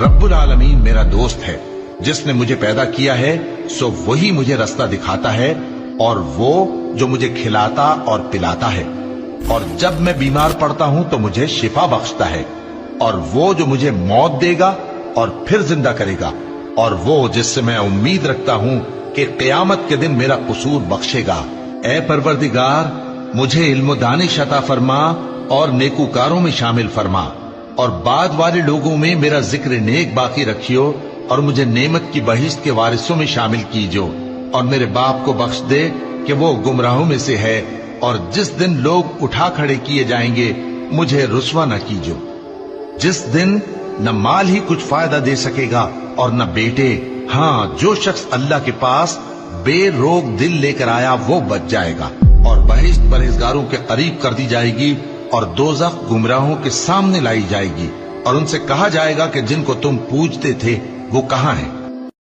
रब्बुल आलमीन मेरा दोस्त है, जिसने मुझे पैदा किया है सो वही मुझे रास्ता दिखाता है, और वो जो मुझे खिलाता और पिलाता है, और जब मैं बीमार पड़ता हूं तो मुझे शिफा बख्शता है, और वो जो मुझे मौत देगा और फिर जिंदा करेगा, और वो जिससे मैं उम्मीद रखता हूं कि क़यामत के दिन मेरा कसूर बख्शेगा। ए परवरदिगार, मुझे इल्म दानिश अता फरमा और नेकूकारों में शामिल फरमा, और बाद वाले लोगों में मेरा जिक्र नेक बाकी रखियो, और मुझे नेमत की बहिश्त के वारिसों में शामिल कीजो, और मेरे बाप को बख्श दे कि वो गुमराहों में से है, और जिस दिन लोग उठा खड़े किए जाएंगे मुझे रुसवा न कीजो, जिस दिन न माल ही कुछ फायदा दे सकेगा और न बेटे। हाँ, जो शख्स अल्लाह के पास बेरोग दिल लेकर आया वो बच जाएगा, और बहिश्त परहेजगारों के करीब कर दी जाएगी, और दोज़ख गुमराहों के सामने लाई जाएगी, और उनसे कहा जाएगा कि जिनको तुम पूजते थे वो कहाँ हैं।